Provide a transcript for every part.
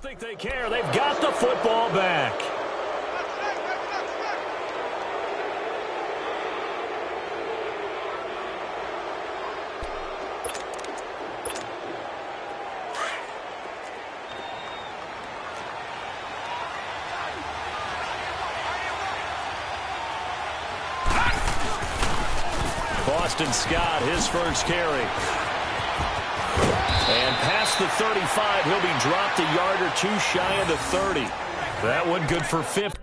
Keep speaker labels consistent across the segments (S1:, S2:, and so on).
S1: think they care. They've got the football back. Boston Scott, his first carry. And past the 35, he'll be dropped a yard or two shy of the 30. That one good for 50.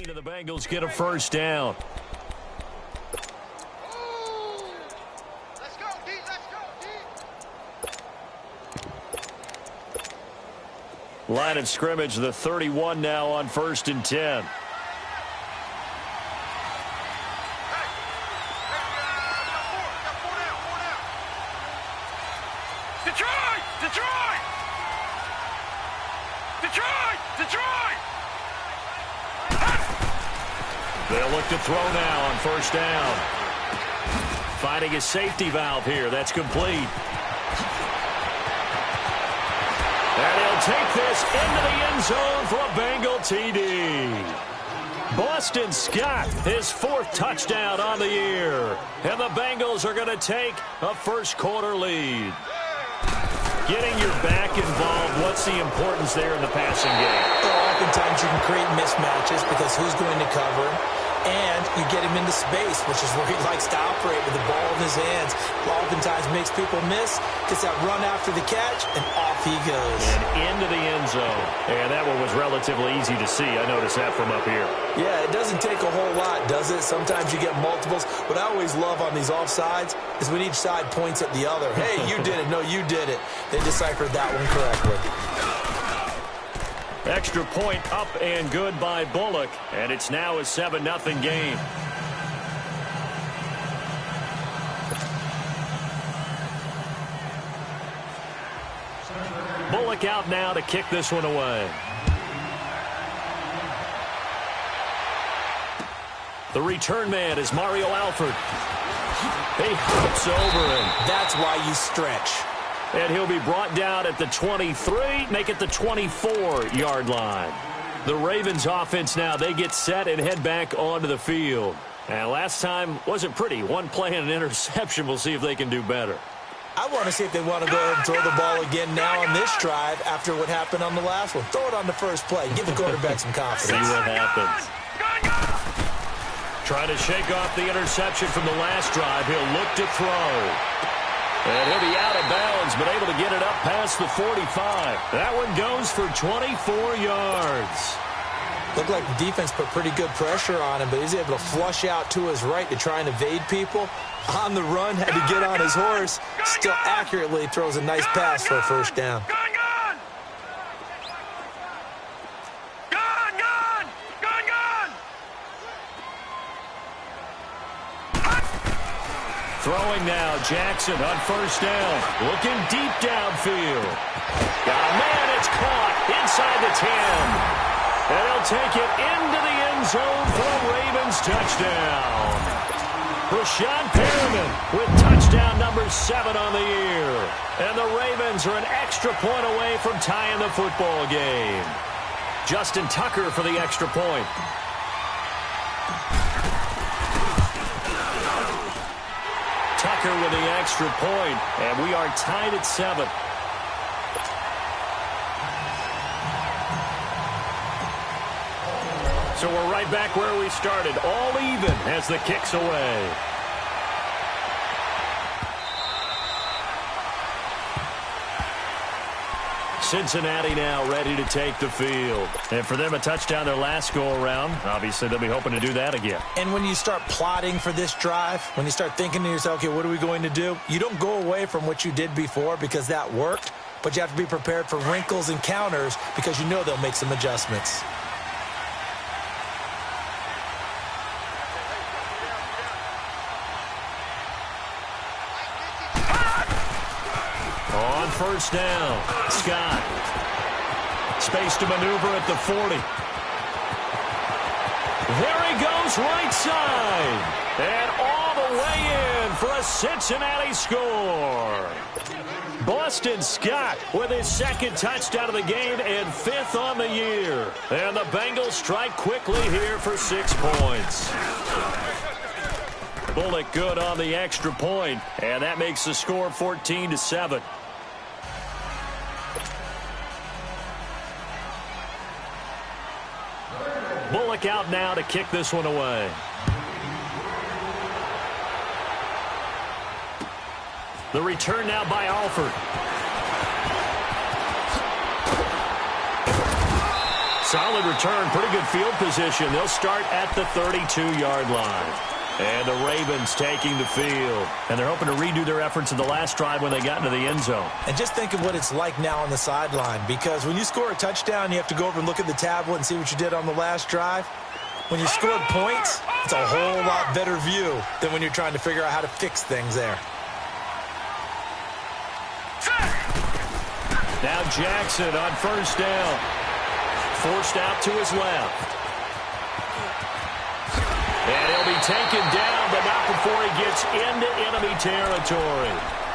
S1: And the Bengals get a first down. Line of scrimmage, the 31 now on 1st and 10.
S2: Detroit! Detroit! Detroit! Detroit!
S1: They'll look to throw now on 1st down. Finding a safety valve here. That's complete. And he'll take this into the end zone for a Bengal TD. Boston Scott, his 4th touchdown on the year. And the Bengals are going to take a first-quarter lead. Getting your back involved, what's the importance there in the passing game?
S3: Well, oftentimes you can create mismatches because who's going to cover him? And you get him into space, which is where he likes to operate with the ball in his hands. Oftentimes makes people miss, gets that run after the catch, and off he goes.
S1: And into the end zone. And that one was relatively easy to see. I noticed that from up here.
S3: Yeah, it doesn't take a whole lot, does it? Sometimes you get multiples. What I always love on these offsides is when each side points at the other. Hey, you did it. No, you did it. They deciphered that one correctly.
S1: Extra point up and good by Bullock. And it's now a 7-0 game. Bullock out now to kick this one away. The return man is Mario Alford. He hops over him.
S3: That's why you stretch.
S1: And he'll be brought down at the 23, make it the 24-yard line. The Ravens offense now, they get set and head back onto the field. And last time wasn't pretty. One play and an interception. We'll see if they can do better.
S3: I want to see if they want to go ahead and throw the ball again now on this drive after what happened on the last one. Throw it on the first play. Give the quarterback some confidence.
S1: See what happens. Trying to shake off the interception from the last drive. He'll look to throw. And he'll be out of bounds, but able to get it up past the 45. That one goes for 24 yards.
S3: Looked like the defense put pretty good pressure on him, but he's able to flush out to his right to try and evade people. On the run, had to get on his horse. Still accurately throws a nice pass for a first down.
S1: Throwing now, Jackson on first down. Looking deep downfield. Got a man, it's caught inside the 10. And he'll take it into the end zone for a Ravens touchdown. Rashad Perriman with touchdown number 7 on the year. And the Ravens are an extra point away from tying the football game. Justin Tucker for the extra point. Tucker with the extra point, and we are tied at 7. So we're right back where we started, all even as the kick's away. Cincinnati now ready to take the field. And for them, a touchdown their last go-around. Obviously, they'll be hoping to do that again.
S3: And when you start plotting for this drive, when you start thinking to yourself, okay, what are we going to do? You don't go away from what you did before because that worked, but you have to be prepared for wrinkles and counters because you know they'll make some adjustments.
S1: On first down, Scott. Space to maneuver at the 40. There he goes right side. And all the way in for a Cincinnati score. Boston Scott with his second touchdown of the game and 5th on the year. And the Bengals strike quickly here for 6 points. Bullock good on the extra point, and that makes the score 14-7. Bullock out now to kick this one away. The return now by Alford. Solid return, pretty good field position. They'll start at the 32-yard line. And the Ravens taking the field. And they're hoping to redo their efforts in the last drive when they got into the end zone.
S3: And just think of what it's like now on the sideline. Because when you score a touchdown, you have to go over and look at the tablet and see what you did on the last drive. When you scored points, it's a whole lot better view than when you're trying to figure out how to fix things there.
S1: Now Jackson on first down. Forced out to his left. And he'll be taken down, but not before he gets into enemy territory.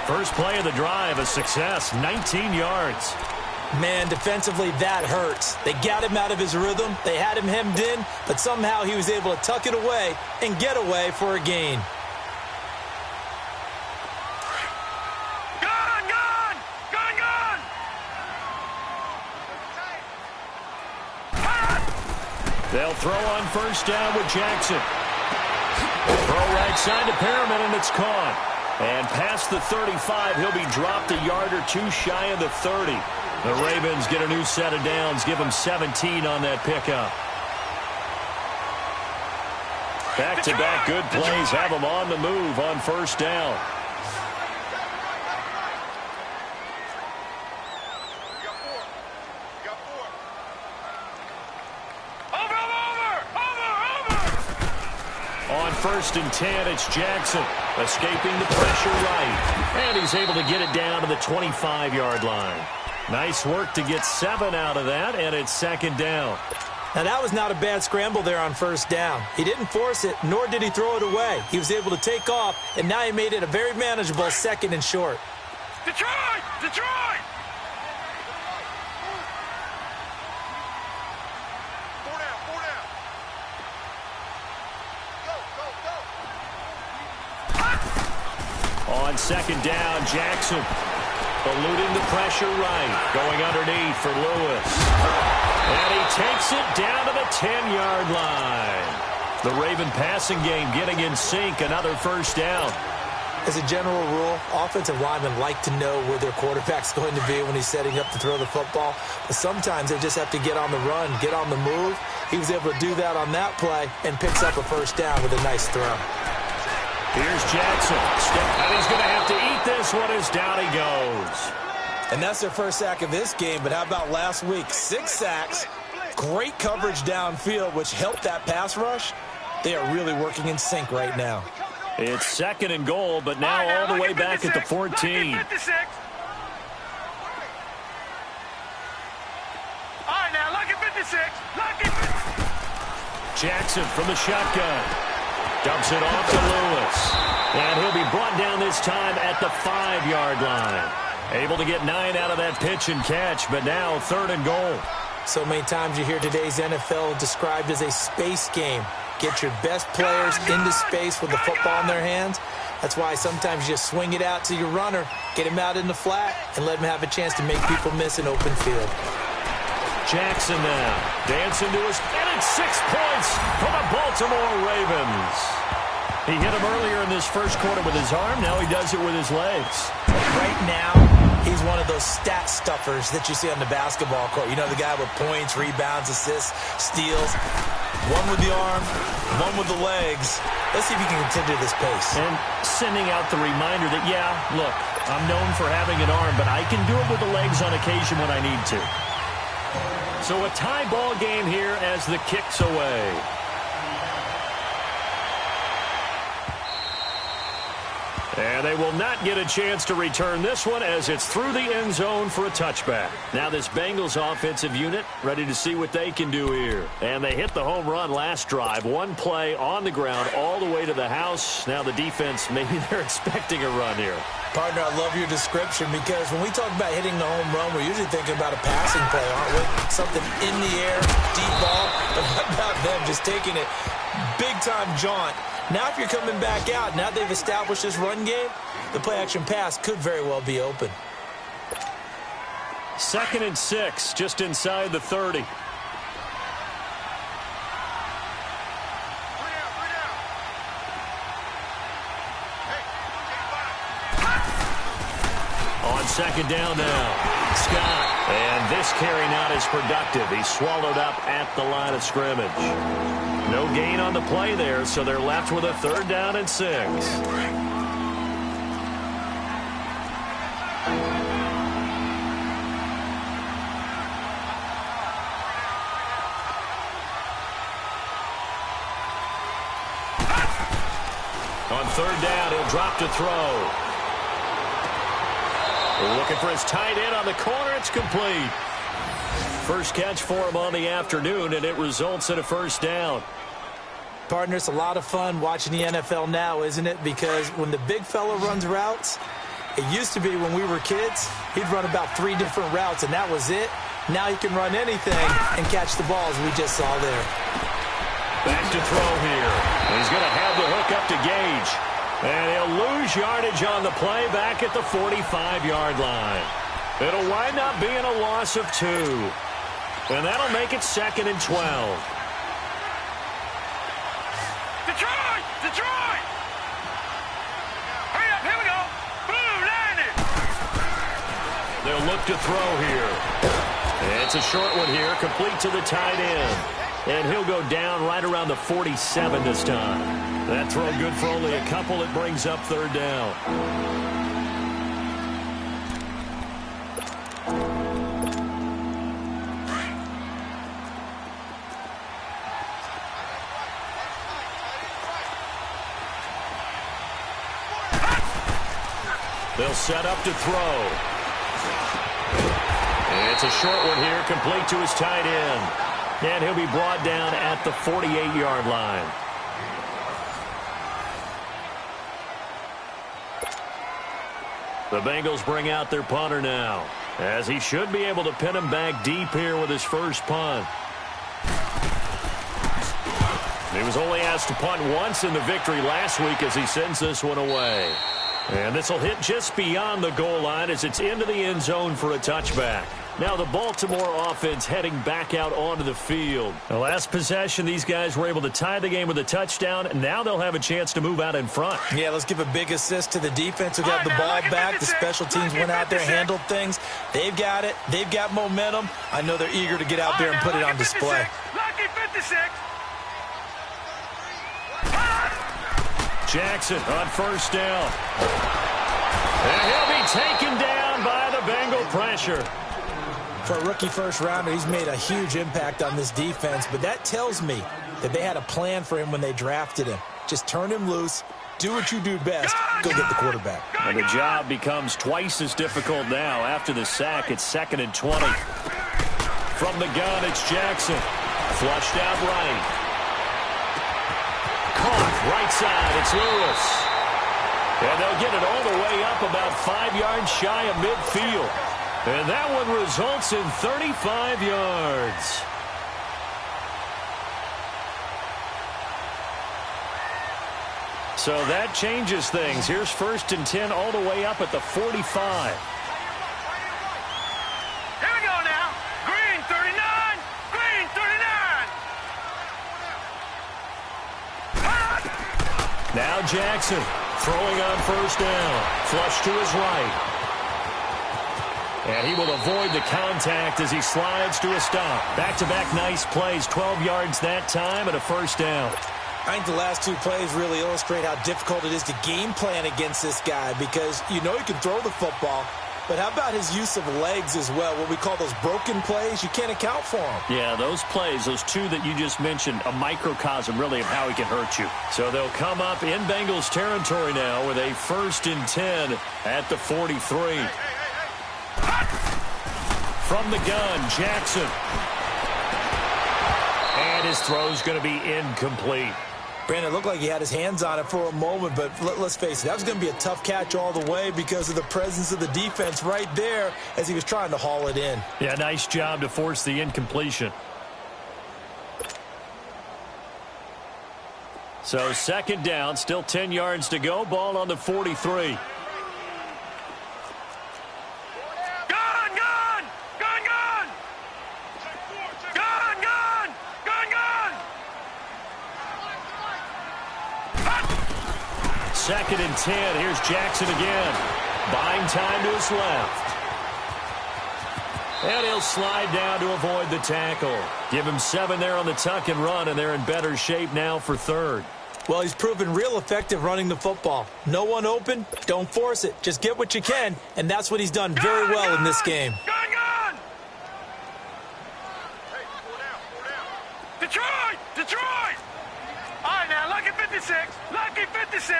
S1: First play of the drive, a success, 19 yards.
S3: Man, defensively, that hurts. They got him out of his rhythm. They had him hemmed in, but somehow he was able to tuck it away and get away for a gain.
S1: They'll throw on first down with Jackson. Throw right side to Perriman, and it's caught. And past the 35, he'll be dropped a yard or two shy of the 30. The Ravens get a new set of downs, give them 17 on that pickup. Back-to-back good plays have them on the move on first down. First and 10, it's Jackson escaping the pressure right. And he's able to get it down to the 25-yard line. Nice work to get 7 out of that, and it's second down.
S3: Now, that was not a bad scramble there on first down. He didn't force it, nor did he throw it away. He was able to take off, and now he made it a very manageable second and short.
S2: Detroit! Detroit!
S1: On second down, Jackson eluding the pressure right, going underneath for Lewis. And he takes it down to the 10-yard line. The Raven passing game getting in sync, another first down.
S3: As a general rule, offensive linemen like to know where their quarterback's going to be when he's setting up to throw the football. But sometimes they just have to get on the run, get on the move. He was able to do that on that play and picks up a first down with a nice throw.
S1: Here's Jackson. And he's going to have to eat this one as down he goes.
S3: And that's their first sack of this game, but how about last week? 6 sacks, great coverage downfield, which helped that pass rush. They are really working in sync right now.
S1: It's second and goal, but now all the way back at the 14.
S2: All right, now, look at 56. Look at 56.
S1: Jackson from the shotgun. Dumps it off to Lewis. And he'll be brought down this time at the 5-yard line. Able to get 9 out of that pitch and catch, but now third and goal.
S3: So many times you hear today's NFL described as a space game. Get your best players into space with the football in their hands. That's why sometimes you just swing it out to your runner, get him out in the flat, and let him have a chance to make people miss an open field.
S1: Jackson now dancing to his, and it's 6 points for the Baltimore Ravens. He hit him earlier in this first quarter with his arm. Now he does it with his legs.
S3: Right now, he's one of those stat stuffers that you see on the basketball court. You know, the guy with points, rebounds, assists, steals. One with the arm, one with the legs. Let's see if he can continue this pace.
S1: And sending out the reminder that, yeah, look, I'm known for having an arm, but I can do it with the legs on occasion when I need to. So a tie ball game here as the kick's away. And they they will not get a chance to return this one as it's through the end zone for a touchback. Now this Bengals offensive unit ready to see what they can do here. And they hit the home run last drive. One play on the ground all the way to the house. Now the defense, maybe they're expecting a run here.
S3: Partner, I love your description because when we talk about hitting the home run, we're usually thinking about a passing play, aren't we? Something in the air, deep ball. But what about them just taking it big-time jaunt? Now if you're coming back out, now they've established this run game, the play-action pass could very well be open.
S1: 2nd and 6, just inside the 30. On 2nd down now, Scott. And this carry not as productive. He's swallowed up at the line of scrimmage. No gain on the play there, so they're left with a 3rd down and 6. On 3rd down, he'll drop to throw. Looking for his tight end on the corner. It's complete. First catch for him on the afternoon, and it results in a 1st down.
S3: Partner, it's a lot of fun watching the NFL now, isn't it? Because when the big fella runs routes, it used to be when we were kids, he'd run about 3 different routes, and that was it. Now he can run anything and catch the ball, as we just saw there.
S1: Back to throw here. He's going to have the hook up to Gage. And he'll lose yardage on the play back at the 45-yard line. It'll wind up being a loss of 2. And that'll make it 2nd and 12.
S2: Detroit! Detroit! Hurry up, here we go. Boom, landed.
S1: They'll look to throw here. It's a short one here, complete to the tight end. And he'll go down right around the 47 this time. That throw good for only a couple. It brings up 3rd down. They'll set up to throw. It's a short one here, complete to his tight end. And he'll be brought down at the 48-yard line. The Bengals bring out their punter now, as he should be able to pin him back deep here with his first punt. He was only asked to punt once in the victory last week as he sends this one away. And this will hit just beyond the goal line as it's into the end zone for a touchback. Now the Baltimore offense heading back out onto the field. The last possession, these guys were able to tie the game with a touchdown, and now they'll have a chance to move out in front.
S3: Yeah, let's give a big assist to the defense who got the ball back. The special teams went out there, handled things. They've got it. They've got momentum. I know they're eager to get out there and put it on display.
S2: Lucky 56.
S1: Jackson on 1st down. And he'll be taken down by the Bengal pressure.
S3: For a rookie first-rounder, he's made a huge impact on this defense, but that tells me that they had a plan for him when they drafted him. Just turn him loose, do what you do best, go get the quarterback.
S1: And the job becomes twice as difficult now. After the sack, it's 2nd and 20. From the gun, it's Jackson. Flushed out right. Caught right side, it's Lewis. And they'll get it all the way up about 5 yards shy of midfield. And that one results in 35 yards. So that changes things. Here's 1st and 10 all the way up at the 45.
S2: Here we go now. Green 39. Green 39.
S1: Now Jackson throwing on 1st down. Flush to his right. And he will avoid the contact as he slides to a stop. Back-to-back nice plays, 12 yards that time and a 1st down.
S3: I think the last 2 plays really illustrate how difficult it is to game plan against this guy because you know he can throw the football, But how about his use of legs as well, what we call those broken plays? You can't account for them.
S1: Yeah, those plays, those two that you just mentioned, a microcosm really of how he can hurt you. So they'll come up in Bengals territory now with a 1st and 10 at the 43. From the gun, Jackson. And his throw's going to be incomplete.
S3: Brandon, it looked like he had his hands on it for a moment, but let's face it, that was going to be a tough catch all the way because of the presence of the defense right there as he was trying to haul it in.
S1: Yeah, nice job to force the incompletion. So 2nd down, still 10 yards to go, ball on the 43. Second and 10. Here's Jackson again. Buying time to his left. And he'll slide down to avoid the tackle. Give him 7 there on the tuck and run, and they're in better shape now for 3rd.
S3: Well, he's proven real effective running the football. No one open, don't force it. Just get what you can, and that's what he's done very well in this game.
S2: Gun! Detroit! Detroit! All right, now, lucky 56. Lucky 56.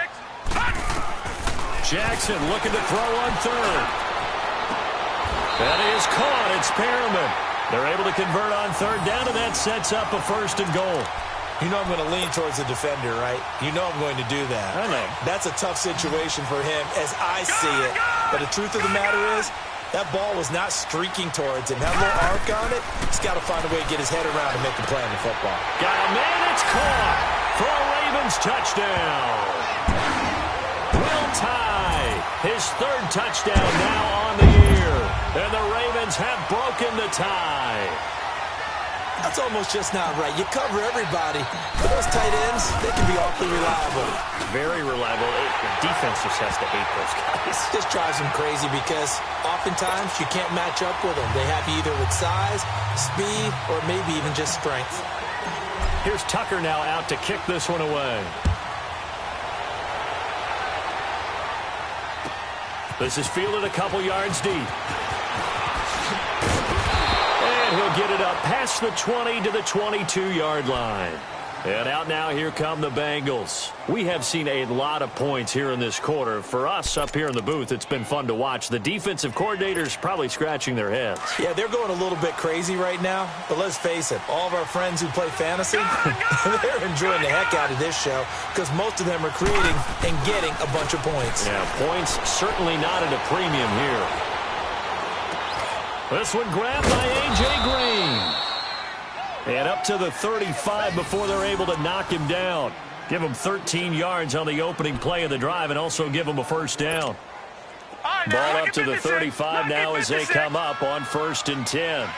S1: Jackson looking to throw on 3rd. That is caught. It's Perriman. They're able to convert on 3rd down, and that sets up a 1st and goal.
S3: You know I'm going to lean towards the defender, right? You know I'm going to do that.
S1: I know.
S3: That's a tough situation for him as I see it. But the truth of the matter is, that ball was not streaking towards him. Had a little arc on it. He's got to find a way to get his head around and make a play on the football.
S1: Got a man. It's caught for a Ravens touchdown. Will tie his 3rd touchdown now on the year. And the Ravens have broken the tie.
S3: That's almost just not right. You cover everybody. But those tight ends, they can be awfully reliable.
S1: Very reliable. The defense just has to hate those guys.
S3: It just drives them crazy because oftentimes you can't match up with them. They have you either with size, speed, or maybe even just strength.
S1: Here's Tucker now out to kick this one away. This is fielded a couple yards deep. And he'll get it up past the 20 to the 22-yard line. And out now, here come the Bengals. We have seen a lot of points here in this quarter. For us up here in the booth, it's been fun to watch. The defensive coordinators probably scratching their heads.
S3: Yeah, they're going a little bit crazy right now. But let's face it, all of our friends who play fantasy, they're enjoying the heck out of this show because most of them are creating and getting a bunch of points.
S1: Yeah, points certainly not at a premium here. This one grabbed by A.J. Green. And up to the 35 before they're able to knock him down. Give him 13 yards on the opening play of the drive and also give him a 1st down. Ball up to the 35 now as they come up on 1st and 10.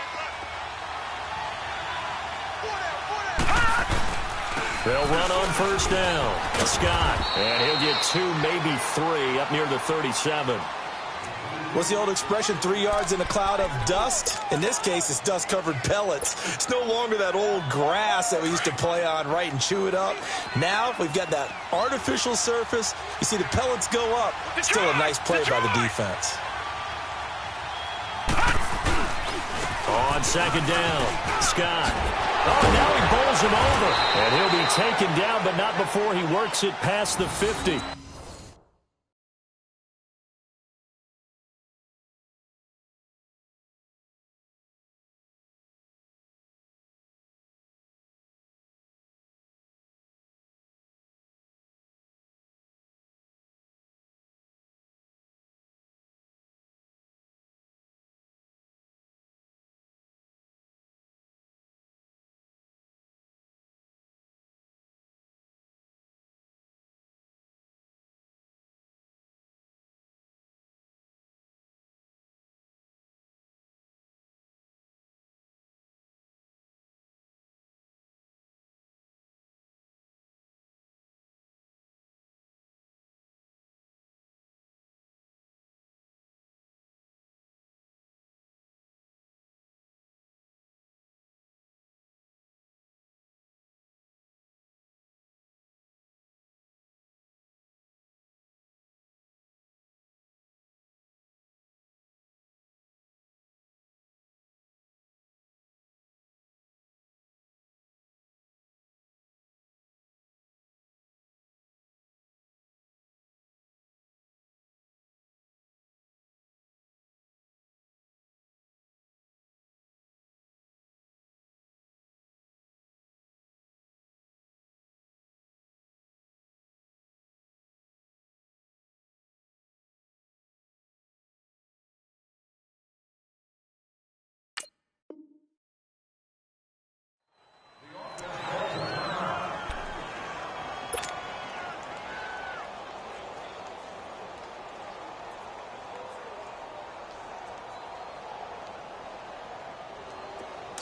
S1: They'll run on 1st down. Scott, and he'll get 2, maybe 3 up near the 37.
S3: What's the old expression, 3 yards in a cloud of dust? In this case, it's dust-covered pellets. It's no longer that old grass that we used to play on, right, and chew it up. Now we've got that artificial surface. You see the pellets go up. Still a nice play by the defense.
S1: On 2nd down, Scott. Oh, now he bowls him over. And he'll be taken down, but not before he works it past the 50.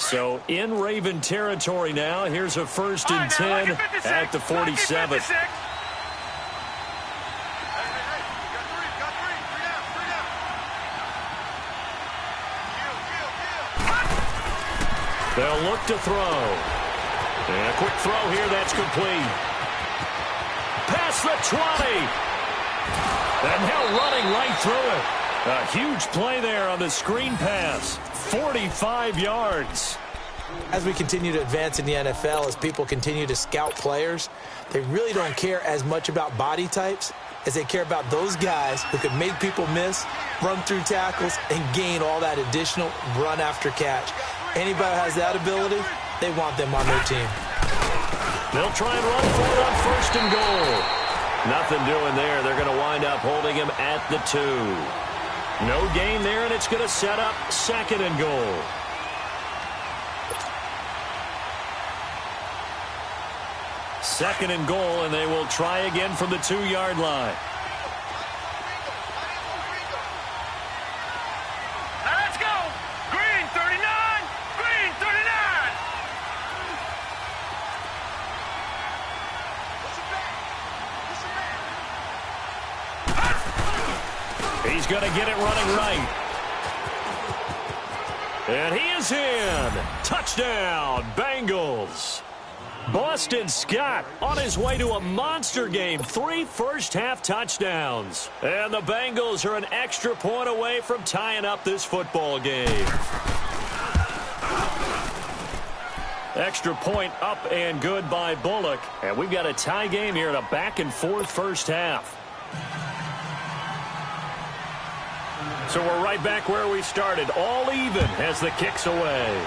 S1: So in Raven territory now. Here's a 1st and 10 at the 47. They'll look to throw. And a quick throw here. That's complete. Past the 20. And now running right through it. A huge play there on the screen pass. 45 yards.
S3: As we continue to advance in the NFL, as people continue to scout players, they really don't care as much about body types as they care about those guys who can make people miss, run through tackles, and gain all that additional run after catch. Anybody who has that ability, they want them on their team.
S1: They'll try and run for it on 1st and goal. Nothing doing there. They're going to wind up holding him at the 2. No gain there, and it's going to set up 2nd and goal. Second and goal, and they will try again from the 2-yard line.
S2: Now let's go. Green 39. Green 39.
S1: He's going to get it running right. And he is in. Touchdown, Bengals. Boston Scott on his way to a monster game. 3 first-half touchdowns. And the Bengals are an extra point away from tying up this football game. Extra point up and good by Bullock. And we've got a tie game here in a back-and-forth first half. So we're right back where we started. All even as the kick's away.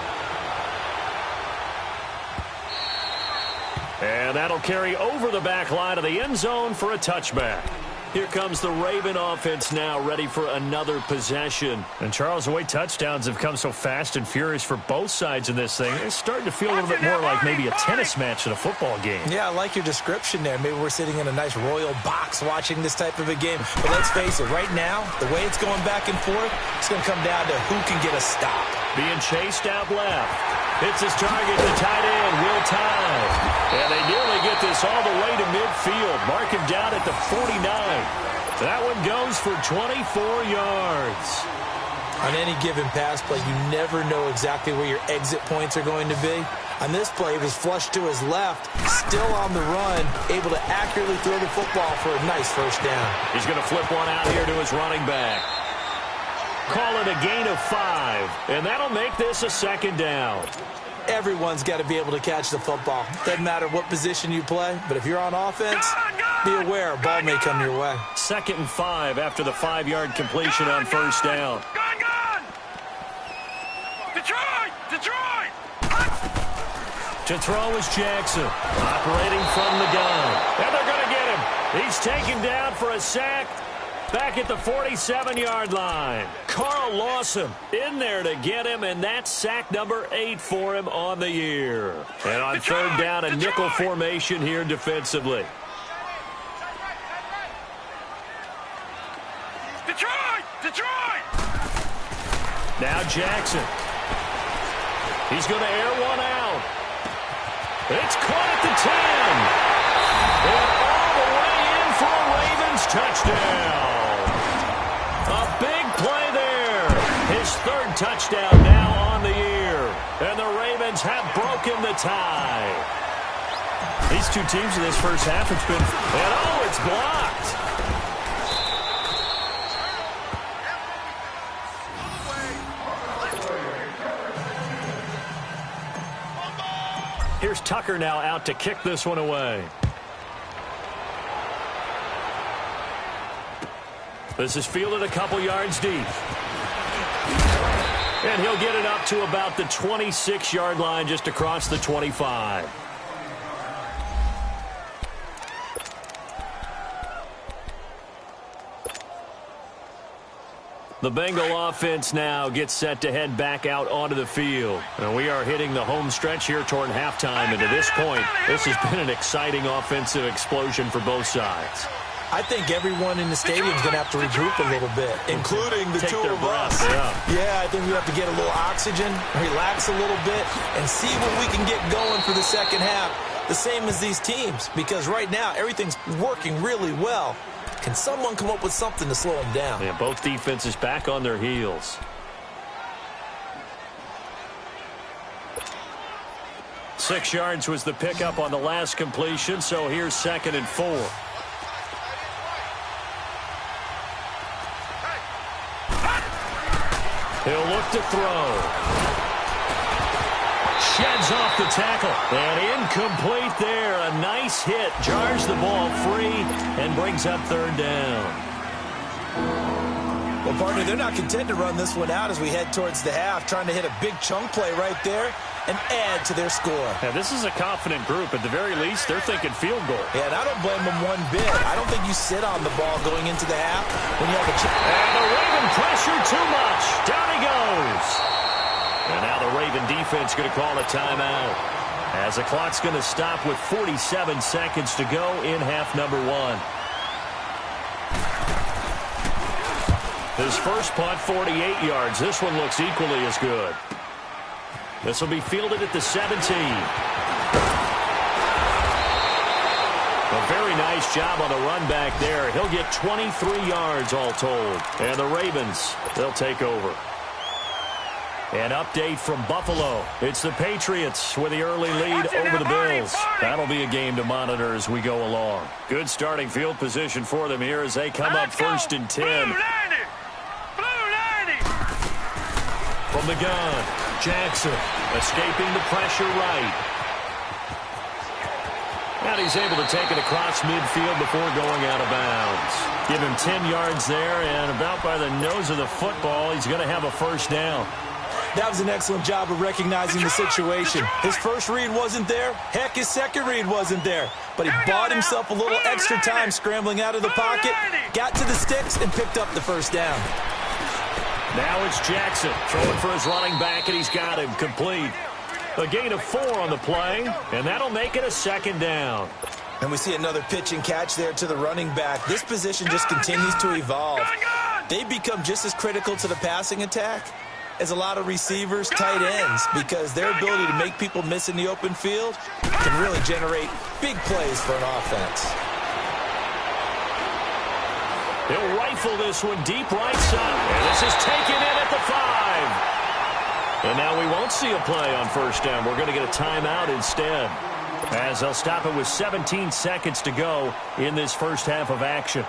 S1: And that'll carry over the back line of the end zone for a touchback. Here comes the Raven offense now, ready for another possession. And Charles, the way touchdowns have come so fast and furious for both sides in this thing, it's starting to feel a little bit more like maybe a tennis match than a football game.
S3: Yeah, I like your description there. Maybe we're sitting in a nice royal box watching this type of a game. But let's face it, right now, the way it's going back and forth, it's going to come down to who can get a stop.
S1: Being chased out left. Hits his target, the tight end, Will Tye. And they nearly get this all the way to midfield. Mark him down at the 49. That one goes for 24 yards.
S3: On any given pass play, you never know exactly where your exit points are going to be. On this play, he was flushed to his left, still on the run, able to accurately throw the football for a nice first down.
S1: He's going to flip one out here to his running back. Call it a gain of 5, and that'll make this a second down.
S3: Everyone's got to be able to catch the football. Doesn't matter what position you play, but if you're on offense, be aware a ball may come your way.
S1: 2nd and 5 after the 5-yard completion on first down.
S2: Gone! Detroit! Detroit!
S1: To throw is Jackson, operating from the gun. And they're going to get him. He's taken down for a sack. Back at the 47-yard line. Carl Lawson in there to get him, and that's sack number 8 for him on the year. And on third down, a nickel formation here defensively.
S2: Detroit!
S1: Now Jackson. He's going to air one out. It's caught at the 10. And all the way in for a Ravens touchdown. A big play there. His 3rd touchdown now on the year. And the Ravens have broken the tie. These two teams in this first half, it's been... And oh, it's blocked. Here's Tucker now out to kick this one away. This is fielded a couple yards deep. And he'll get it up to about the 26-yard line, just across the 25. The Bengal offense now gets set to head back out onto the field. And we are hitting the home stretch here toward halftime. And to this point, this has been an exciting offensive explosion for both sides.
S3: I think everyone in the stadium is going to have to regroup a little bit, including the two of us. Yeah, I think we have to get a little oxygen, relax a little bit, and see what we can get going for the second half. The same as these teams, because right now everything's working really well. Can someone come up with something to slow them down?
S1: Yeah, both defenses back on their heels. Six yards was the pickup on the last completion, so here's 2nd and 4. He'll look to throw. Sheds off the tackle. And incomplete there. A nice hit. Jars the ball free and brings up 3rd down.
S3: Well, partner, they're not content to run this one out as we head towards the half, trying to hit a big chunk play right there and add to their score.
S1: Yeah, this is a confident group. At the very least, they're thinking field goal.
S3: Yeah, and I don't blame them one bit. I don't think you sit on the ball going into the half when you have a chance.
S1: And the Raven pressure too much. Down he goes. And now the Raven defense going to call a timeout, as the clock's going to stop with 47 seconds to go in half number 1. His first punt, 48 yards. This one looks equally as good. This will be fielded at the 17. A very nice job on the run back there. He'll get 23 yards all told. And the Ravens, they'll take over. An update from Buffalo. It's the Patriots with the early lead over the Bills. That'll be a game to monitor as we go along. Good starting field position for them here as they come up 1st and 10. From the gun, Jackson escaping the pressure right. And he's able to take it across midfield before going out of bounds. Give him 10 yards there, and about by the nose of the football, he's going to have a 1st down.
S3: That was an excellent job of recognizing the situation. His first read wasn't there. Heck, his second read wasn't there. But he bought himself a little extra time scrambling out of the pocket, got to the sticks, and picked up the 1st down.
S1: Now it's Jackson throwing for his running back, and he's got him complete. A gain of 4 on the play, and that'll make it a 2nd down.
S3: And we see another pitch and catch there to the running back. This position just continues to evolve. They've become just as critical to the passing attack as a lot of receivers, tight ends, because their ability to make people miss in the open field can really generate big plays for an offense.
S1: He'll rifle this one deep right side. And this is taken in at the 5. And now we won't see a play on 1st down. We're going to get a timeout instead, as they'll stop it with 17 seconds to go in this first half of action.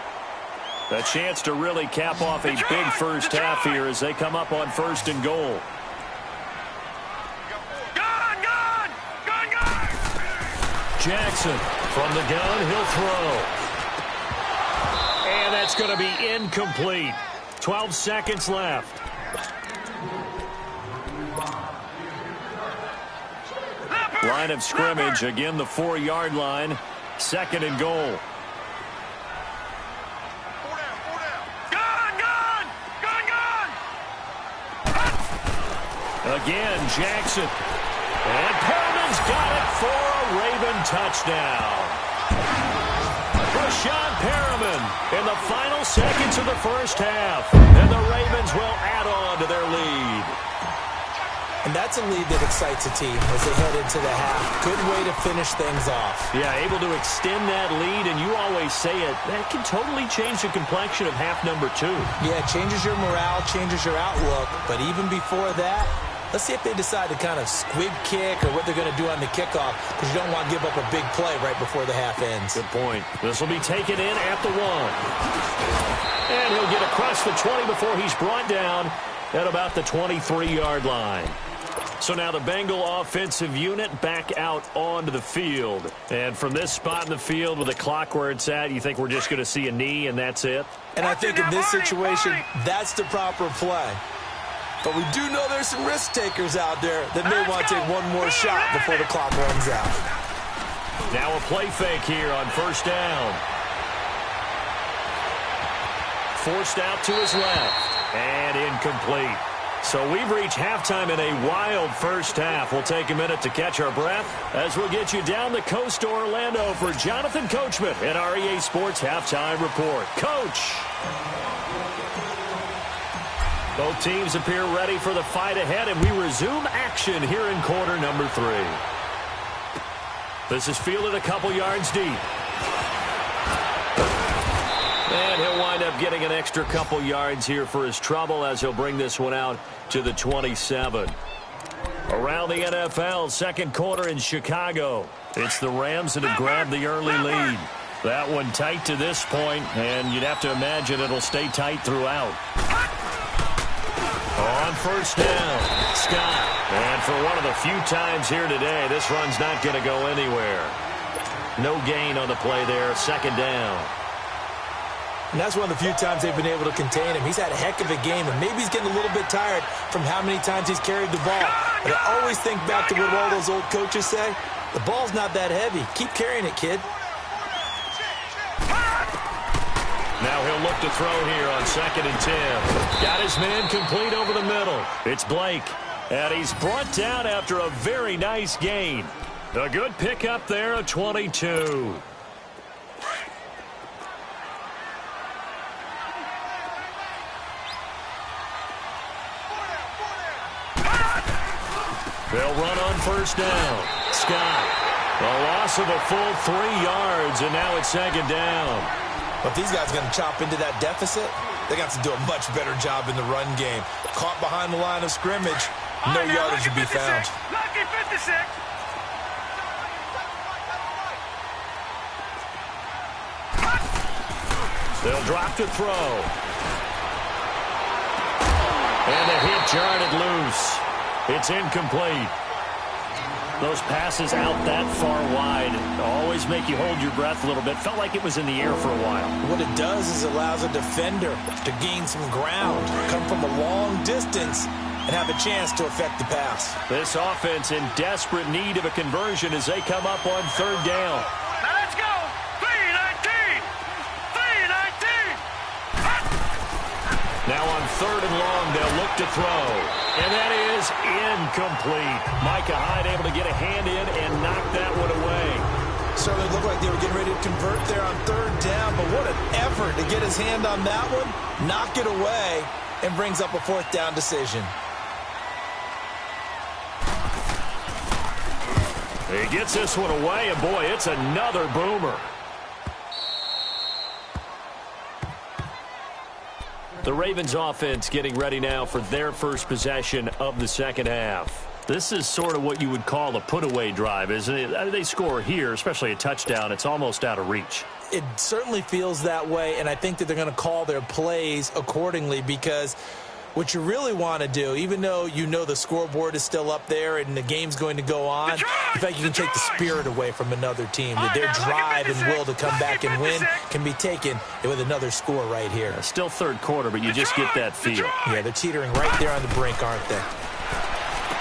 S1: A chance to really cap off a big first half here as they come up on 1st and goal. Jackson from the gun, he'll throw. And that's going to be incomplete. 12 seconds left. Line of scrimmage, again the 4-yard line. 2nd and goal. Again, Jackson. And Perriman's got it for a Raven touchdown. Rashawn Perriman in the final seconds of the first half. And the Ravens will add on to their lead.
S3: And that's a lead that excites a team as they head into the half. Good way to finish things off.
S1: Yeah, able to extend that lead, and you always say it, that can totally change the complexion of half number 2.
S3: Yeah, it changes your morale, changes your outlook. But even before that, let's see if they decide to kind of squib kick or what they're going to do on the kickoff, because you don't want to give up a big play right before the half ends.
S1: Good point. This will be taken in at the 1. And he'll get across the 20 before he's brought down at about the 23-yard line. So now the Bengal offensive unit back out onto the field. And from this spot in the field with the clock where it's at, you think we're just going to see a knee and that's it?
S3: And I think in this situation, that's the proper play. But we do know there's some risk takers out there that may want to take one more shot before the clock runs out.
S1: Now a play fake here on 1st down. Forced out to his left and incomplete. So we've reached halftime in a wild first half. We'll take a minute to catch our breath as we'll get you down the coast to Orlando for Jonathan Coachman and our EA Sports Halftime Report. Coach! Both teams appear ready for the fight ahead, and we resume action here in quarter number 3. This is fielded a couple yards deep. And he'll wind up getting an extra couple yards here for his trouble as he'll bring this one out to the 27. Around the NFL, second quarter in Chicago. It's the Rams that have grabbed the early lead. That one tight to this point, and you'd have to imagine it'll stay tight throughout. On first down, Scott. And for one of the few times here today, this run's not going to go anywhere. No gain on the play there, second down.
S3: And that's one of the few times they've been able to contain him. He's had a heck of a game, and maybe he's getting a little bit tired from how many times he's carried the ball. But I always think back to what all those old coaches say. The ball's not that heavy. Keep carrying it, kid.
S1: Now he'll look to throw here on 2nd and 10. Got his man complete over the middle. It's Blake. And he's brought down after a very nice gain. A good pickup there, a 22. They'll run on first down. Scott. A loss of a full 3 yards, and now it's 2nd down.
S3: But these guys are going to chop into that deficit. They got to do a much better job in the run game. Caught behind the line of scrimmage, no yardage to be found.
S2: Lucky 56.
S1: They'll drop to throw. And the hit jarred it loose. It's incomplete. Those passes out that far wide always make you hold your breath a little bit. Felt like it was in the air for a while.
S3: What it does is allows a defender to gain some ground, come from a long distance, and have a chance to affect the pass.
S1: This offense in desperate need of a conversion as they come up on 3rd down.
S2: Now let's go. 3-19. 3-19.
S1: Now on 3rd and long, they'll look to throw. And that is incomplete. Micah Hyde able to get a hand in and knock that one away.
S3: Certainly looked like they were getting ready to convert there on 3rd down, but what an effort to get his hand on that one, knock it away, and brings up a 4th down decision.
S1: He gets this one away, and boy, it's another boomer. The Ravens offense getting ready now for their first possession of the second half. This is sort of what you would call a put-away drive, isn't it? They score here, especially a touchdown. It's almost out of reach.
S3: It certainly feels that way, and I think that they're going to call their plays accordingly because what you really want to do, even though you know the scoreboard is still up there and the game's going to go on, in fact, you can take the spirit away from another team. That their drive and will to come back and win can be taken with another score right here.
S1: Still 3rd quarter, but you just get that feel.
S3: Yeah, they're teetering right there on the brink, aren't they?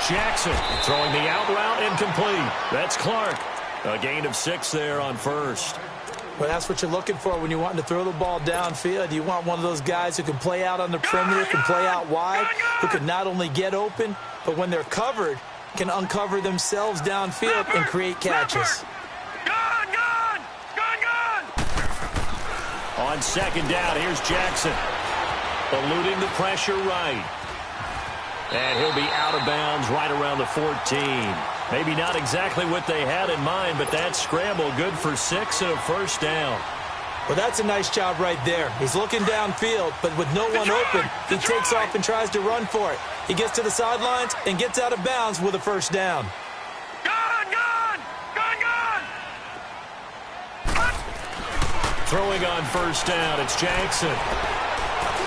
S1: Jackson throwing the out route incomplete. That's Clark. A gain of 6 there on 1st.
S3: Well, that's what you're looking for when you're wanting to throw the ball downfield. You want one of those guys who can play out on the perimeter, can play out wide, who can not only get open, but when they're covered, can uncover themselves downfield and create catches.
S2: Gone.
S1: On 2nd down, here's Jackson. Eluding the pressure right. And he'll be out of bounds right around the 14. Maybe not exactly what they had in mind, but that scramble good for 6 and a 1st down.
S3: Well, that's a nice job right there. He's looking downfield, but with no one open, he takes off and tries to run for it. He gets to the sidelines and gets out of bounds with a 1st down.
S2: Gone.
S1: Throwing on 1st down, it's Jackson.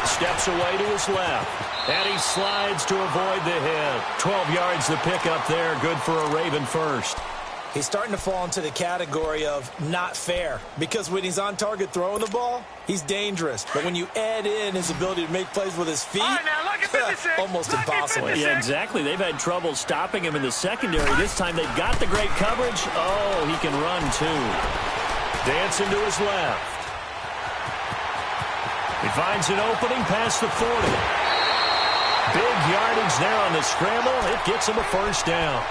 S1: Steps away to his left. And he slides to avoid the hit. 12 yards to pick up there. Good for a Raven 1st.
S3: He's starting to fall into the category of not fair because when he's on target throwing the ball, he's dangerous. But when you add in his ability to make plays with his feet, almost impossible.
S1: Yeah, exactly. They've had trouble stopping him in the secondary. This time they've got the great coverage. Oh, he can run too. Dancing to his left. He finds an opening past the 40. Big yardage there on the scramble. It gets him a first down.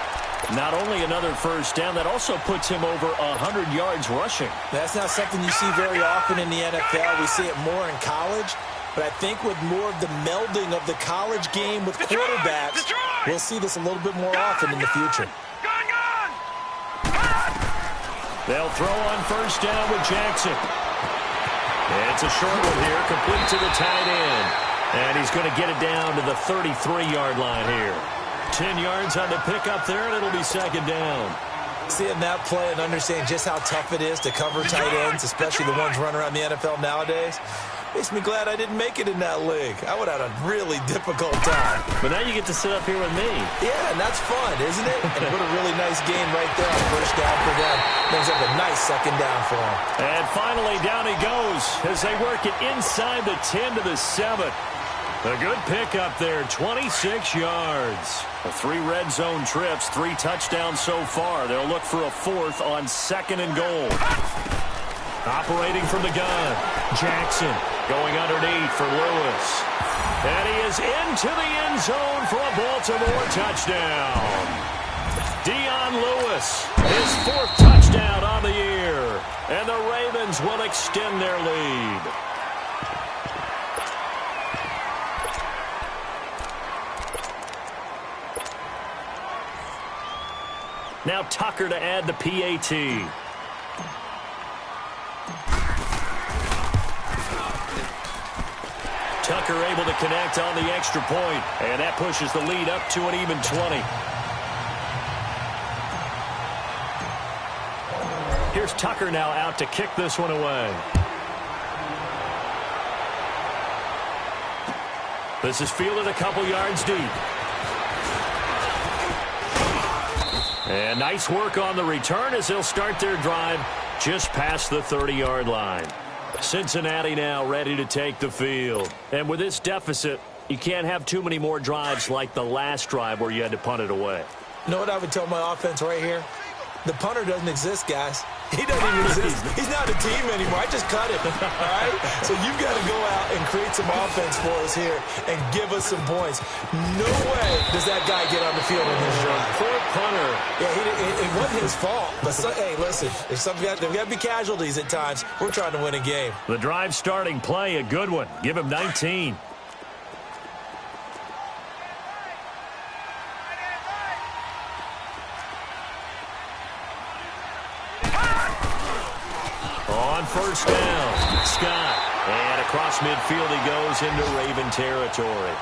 S1: Not only another first down, that also puts him over 100 yards rushing.
S3: That's not something you see very often in the NFL. We see it more in college. But I think with more of the melding of the college game with quarterbacks, we'll see this a little bit more often in the future.
S1: They'll throw on first down with Jackson. It's a short one here, complete to the tight end. And he's going to get it down to the 33-yard line here. 10 yards on the pickup there, and it'll be second down.
S3: Seeing that play and understanding just how tough it is to cover tight ends, especially the ones running around the NFL nowadays, makes me glad I didn't make it in that league. I would have had a really difficult time.
S1: But now you get to sit up here with me.
S3: Yeah, and that's fun, isn't it? And what a really nice game right there on first down for them. Brings up a nice second down for them.
S1: And finally, down he goes as they work it inside the 10 to the 7. A good pickup there, 26 yards. 3 red zone trips, 3 touchdowns so far. They'll look for a 4th on 2nd and goal. Operating from the gun, Jackson going underneath for Lewis. And he is into the end zone for a Baltimore touchdown. Dion Lewis, his 4th touchdown on the year. And the Ravens will extend their lead. Now Tucker to add the PAT. Tucker able to connect on the extra point, and that pushes the lead up to an even 20. Here's Tucker now out to kick this one away. This is fielded a couple yards deep. And nice work on the return as they'll start their drive just past the 30-yard line. Cincinnati now ready to take the field. And with this deficit, you can't have too many more drives like the last drive where you had to punt it away.
S3: You know what I would tell my offense right here? The punter doesn't exist, guys. He doesn't even exist. He's not a team anymore. I just cut him, all right? So you've got to go out and create some offense for us here and give us some points. No way does that guy get on the field in this drive.
S1: Poor punter.
S3: Yeah, it wasn't his fault. But, hey, listen, there's got to be casualties at times. We're trying to win a game.
S1: The drive starting play, a good one. Give him 19. On first down, Scott. And across midfield he goes into Raven territory.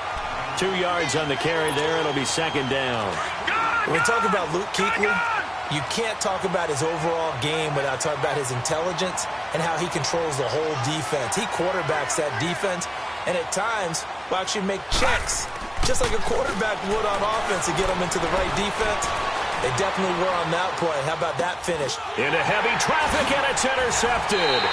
S1: 2 yards on the carry there. It'll be second down.
S3: When we talk about Luke Kuechly, you can't talk about his overall game without talking about his intelligence and how he controls the whole defense. He quarterbacks that defense, and at times will actually make checks, just like a quarterback would on offense to get them into the right defense. They definitely were on that play. How about that finish?
S1: Into heavy traffic, and it's intercepted.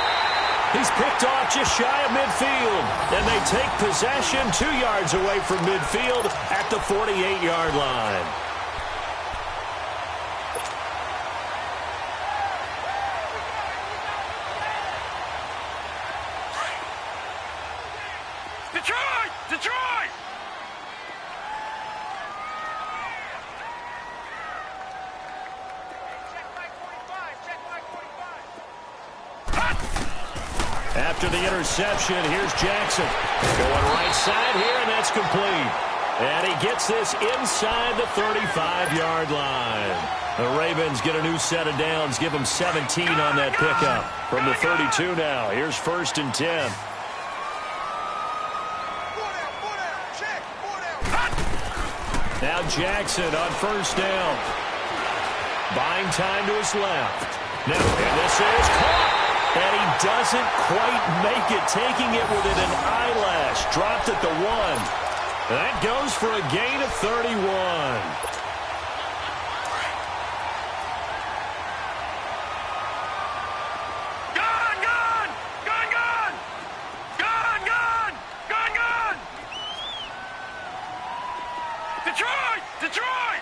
S1: He's picked off just shy of midfield, and they take possession 2 yards away from midfield at the 48-yard line.
S2: Detroit! Detroit!
S1: After the interception, here's Jackson. Going right side here, and that's complete. And he gets this inside the 35-yard line. The Ravens get a new set of downs, give them 17 on that pickup. From the 32 now, here's 1st and 10. Now Jackson on first down. Buying time to his left. Now, and this is caught. And he doesn't quite make it, taking it within an eyelash. Dropped at the 1. That goes for a gain of 31.
S2: Gone, gone! Gone, gone! Gone, gone! Gone, gone! Detroit! Detroit!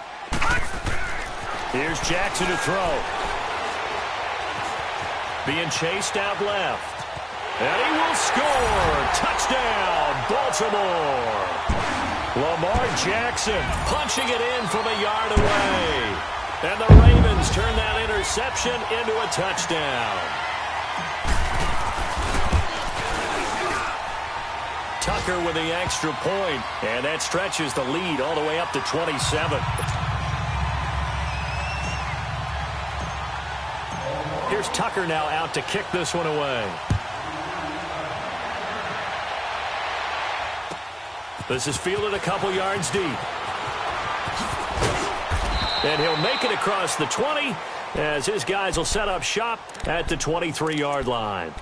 S1: Here's Jackson to throw. Being chased out left. And he will score. Touchdown, Baltimore. Lamar Jackson punching it in from a yard away. And the Ravens turn that interception into a touchdown. Tucker with the extra point, and that stretches the lead all the way up to 27. Here's Tucker now out to kick this one away. This is fielded a couple yards deep. And he'll make it across the 20 as his guys will set up shop at the 23-yard line.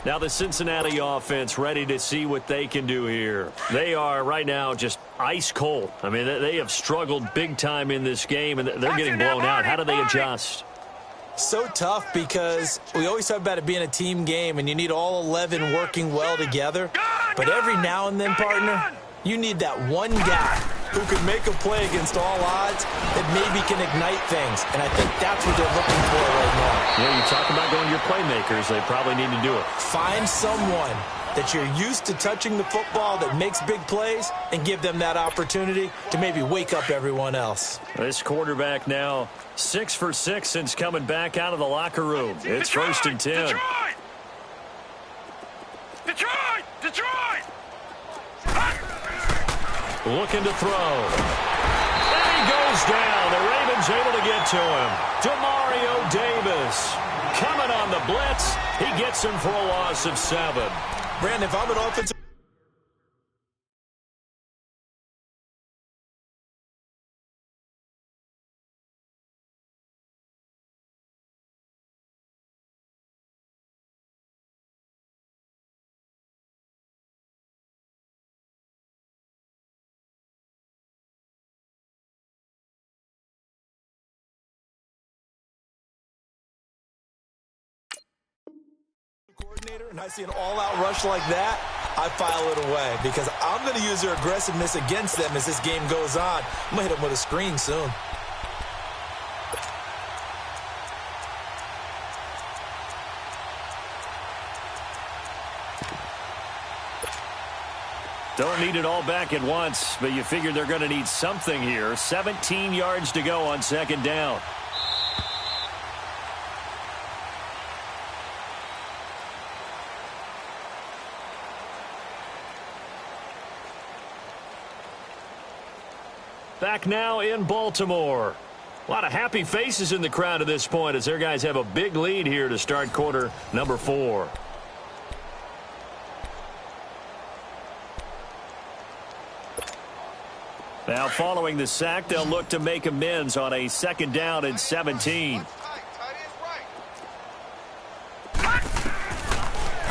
S1: Now the Cincinnati offense ready to see what they can do here. They are right now just ice cold. I mean, they have struggled big time in this game, and they're getting blown out. How do they adjust?
S3: So tough because we always talk about it being a team game, and you need all 11 working well together. But every now and then, partner, you need that one guy who can make a play against all odds that maybe can ignite things. And I think that's what they're looking for right now.
S1: Yeah, you talk about going to your playmakers. They probably need to do it.
S3: Find someone that you're used to touching the football that makes big plays and give them that opportunity to maybe wake up everyone else.
S1: This quarterback now 6 for 6 since coming back out of the locker room. It's Detroit, 1st and 10.
S2: Detroit! Detroit! Detroit!
S1: Looking to throw. And he goes down. The Ravens able to get to him. Demario Davis coming on the blitz. He gets him for a loss of 7.
S3: Brandon, if I'm an offensive... coordinator and I see an all-out rush like that, I file it away because I'm going to use their aggressiveness against them as this game goes on. I'm going to hit them with a screen soon.
S1: Don't need it all back at once, but you figure they're going to need something here. 17 yards to go on 2nd down. Back now in Baltimore. A lot of happy faces in the crowd at this point as their guys have a big lead here to start quarter number 4. Now following the sack, they'll look to make amends on a 2nd down and 17.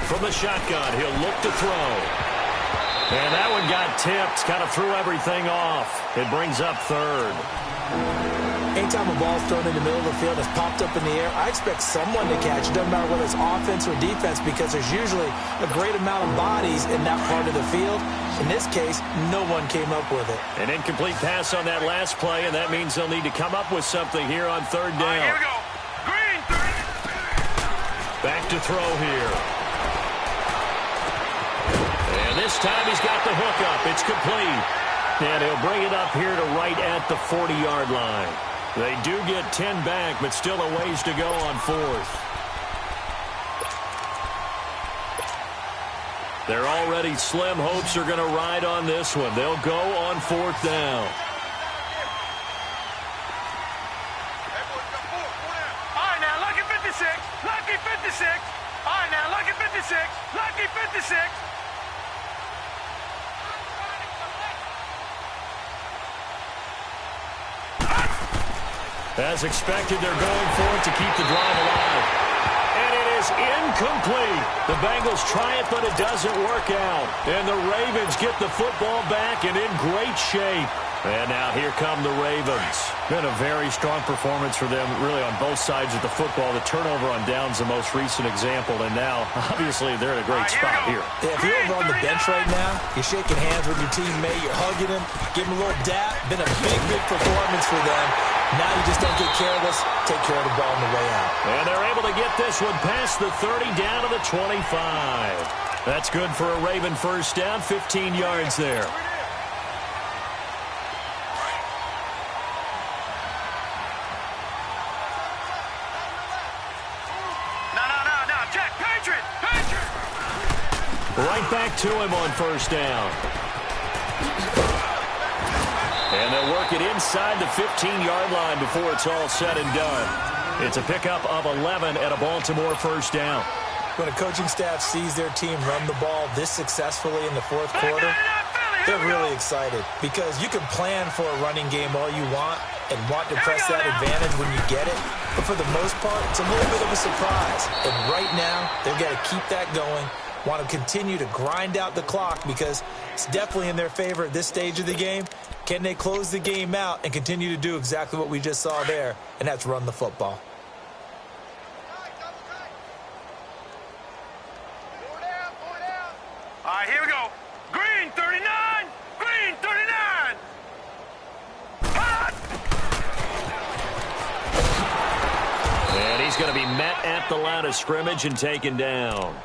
S1: From the shotgun, he'll look to throw. And that one got tipped, kind of threw everything off. It brings up 3rd.
S3: Anytime a ball's thrown in the middle of the field, it's popped up in the air, I expect someone to catch it. Doesn't matter whether it's offense or defense because there's usually a great amount of bodies in that part of the field. In this case, no one came up with it.
S1: An incomplete pass on that last play, and that means they'll need to come up with something here on 3rd down.
S2: Here we go. Green.
S1: Back to throw here. And this time he's got the hook up. It's complete. And he'll bring it up here to right at the 40-yard line. They do get 10 back, but still a ways to go on 4th. Their already slim hopes are going to ride on this one. They'll go on 4th down.
S2: All right, now, lucky 56. Lucky 56. All right, now, lucky 56. Lucky 56.
S1: As expected, they're going for it to keep the drive alive. And it is incomplete. The Bengals try it, but it doesn't work out. And the Ravens get the football back and in great shape. And now here come the Ravens. Been a very strong performance for them, really, on both sides of the football. The turnover on downs the most recent example, and now, obviously, they're in a great spot here.
S3: Yeah, if you're over on the bench right now, you're shaking hands with your teammate, you're hugging him, give him a little dap. Been a big, big performance for them. Now you just don't get careless, take care of the ball on the way out.
S1: And they're able to get this one past the 30 down to the 25. That's good for a Raven 1st down, 15 yards there. Right back to him on first down. And they'll work it inside the 15-yard line before it's all said and done. It's a pickup of 11 at a Baltimore first down.
S3: When a coaching staff sees their team run the ball this successfully in the fourth quarter, they're really excited because you can plan for a running game all you want and want to press that advantage when you get it. But for the most part, it's a little bit of a surprise. And right now, they've got to keep that going, want to continue to grind out the clock because it's definitely in their favor at this stage of the game. Can they close the game out and continue to do exactly what we just saw there, and that's run the football?
S2: All right, here we go. Green 39. Green 39. Hot.
S1: And he's going to be met at the line of scrimmage and taken down.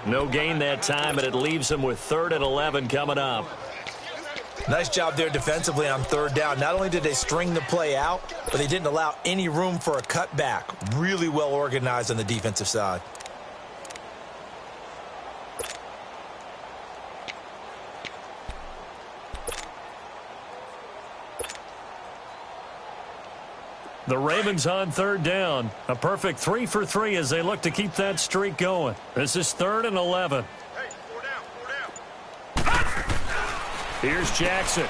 S1: No gain that time, and it leaves him with 3rd and 11 coming up.
S3: Nice job there defensively on 3rd down. Not only did they string the play out, but they didn't allow any room for a cutback. Really well organized on the defensive side.
S1: The Ravens on 3rd down. A perfect 3 for 3 as they look to keep that streak going. This is 3rd and 11.
S2: Hey, 4 down.
S1: Here's Jackson.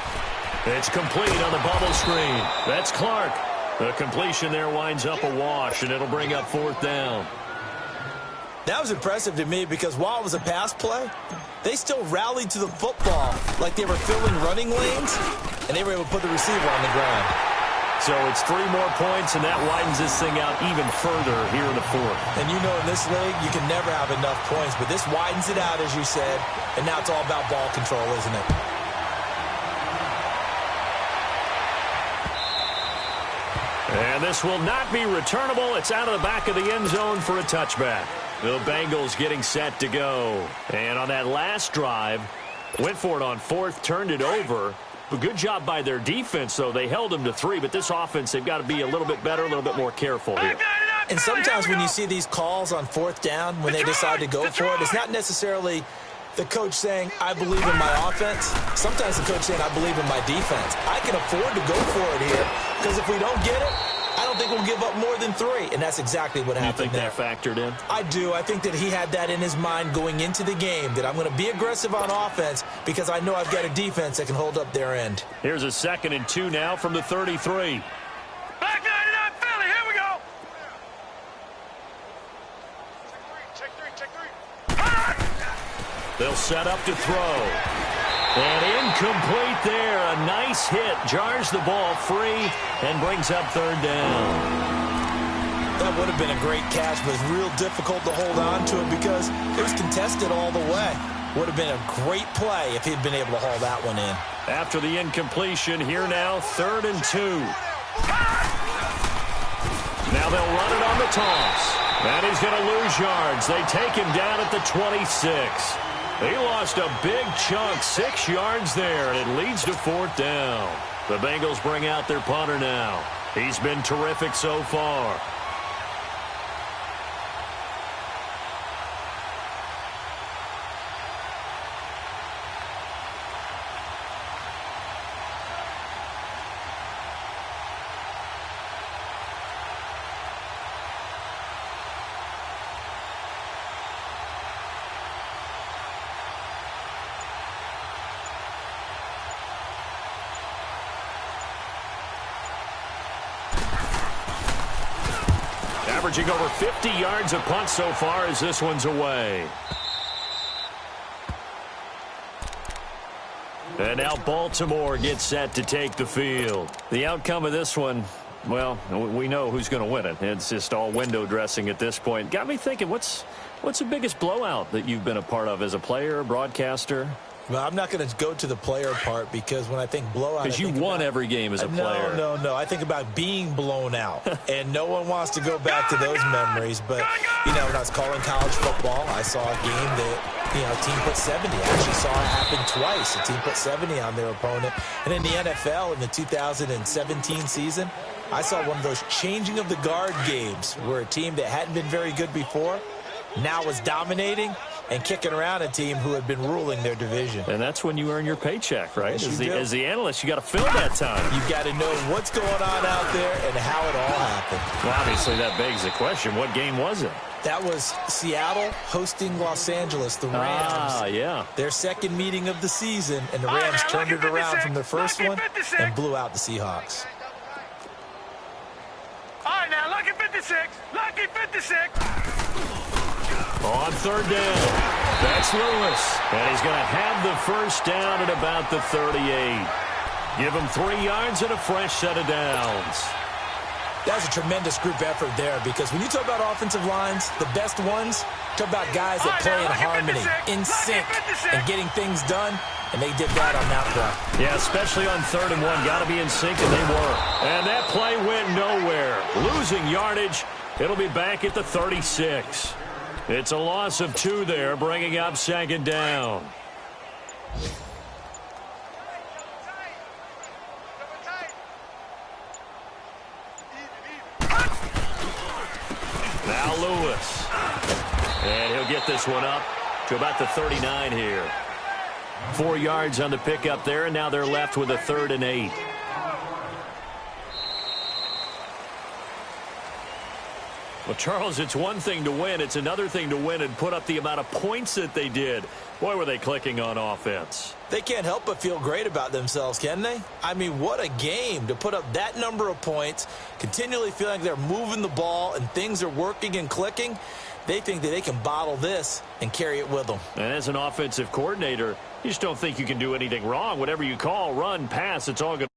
S1: It's complete on the bubble screen. That's Clark. The completion there winds up a wash, and it'll bring up 4th down.
S3: That was impressive to me because while it was a pass play, they still rallied to the football like they were filling running lanes, and they were able to put the receiver on the ground.
S1: So it's 3 more points, and that widens this thing out even further here in the 4th.
S3: And you know in this league, you can never have enough points, but this widens it out, as you said, and now it's all about ball control, isn't it?
S1: And this will not be returnable. It's out of the back of the end zone for a touchback. The Bengals getting set to go. And on that last drive, went for it on 4th, turned it over. But good job by their defense, though. They held them to 3, but this offense, they've got to be a little bit better, a little bit more careful here.
S3: And sometimes when you see these calls on 4th down, when they decide to go for it, it's not necessarily the coach saying, I believe in my offense. Sometimes the coach saying, I believe in my defense. I can afford to go for it here because if we don't get it, I don't think we'll give up more than 3, and that's exactly what happened there.
S1: You think that factored in?
S3: I do. I think that he had that in his mind going into the game, that I'm going to be aggressive on offense because I know I've got a defense that can hold up their end.
S1: Here's a 2nd and 2 now from the 33.
S2: Back 99 Philly. Here we go. Check 3. Hot.
S1: They'll set up to throw. And incomplete there. A nice hit. Jars the ball free and brings up 3rd down.
S3: That would have been a great catch, but it's real difficult to hold on to it because it was contested all the way. Would have been a great play if he'd been able to haul that one in.
S1: After the incompletion, here now, 3rd and 2. Now they'll run it on the toss. And he's going to lose yards. They take him down at the 26. He lost a big chunk, 6 yards there, and it leads to 4th down. The Bengals bring out their punter now. He's been terrific so far. Averaging over 50 yards a punt so far as this one's away. And now Baltimore gets set to take the field. The outcome of this one, well, we know who's going to win it. It's just all window dressing at this point. Got me thinking, what's the biggest blowout that you've been a part of as a player, broadcaster?
S3: Well, I'm not going to go to the player part because when I think blowout,
S1: because you won every game as a player.
S3: No. I think about being blown out, and no one wants to go back to those memories. But, you know, when I was calling college football, I saw a game that, you know, a team put 70. I actually saw it happen twice. A team put 70 on their opponent. And in the NFL, in the 2017 season, I saw one of those changing of the guard games where a team that hadn't been very good before now was dominating, and kicking around a team who had been ruling their division.
S1: And that's when you earn your paycheck, right?
S3: Yes,
S1: As the analyst, you got to fill that time.
S3: You've got to know what's going on out there and how it all happened.
S1: Well, obviously, that begs the question, what game was it?
S3: That was Seattle hosting Los Angeles, the Rams.
S1: Ah, yeah.
S3: Their second meeting of the season, and the Rams turned it around from their first one and blew out the Seahawks.
S2: All right, now, lucky 56. Lucky 56.
S1: On third down, that's Lewis. And he's going to have the first down at about the 38. Give him 3 yards and a fresh set of downs.
S3: That was a tremendous group effort there, because when you talk about offensive lines, the best ones, talk about guys that play in harmony, in sync, and getting things done, and they did that on that play.
S1: Yeah, especially on 3rd and 1. Got to be in sync, and they were. And that play went nowhere. Losing yardage. It'll be back at the 36. It's a loss of 2 there, bringing up 2nd down. Now Lewis. And he'll get this one up to about the 39 here. 4 yards on the pickup there, and now they're left with a 3rd and 8. Well, Charles, it's one thing to win. It's another thing to win and put up the amount of points that they did. Boy, were they clicking on offense.
S3: They can't help but feel great about themselves, can they? I mean, what a game to put up that number of points, continually feeling like they're moving the ball and things are working and clicking. They think that they can bottle this and carry it with them.
S1: And as an offensive coordinator, you just don't think you can do anything wrong. Whatever you call, run, pass, it's all good.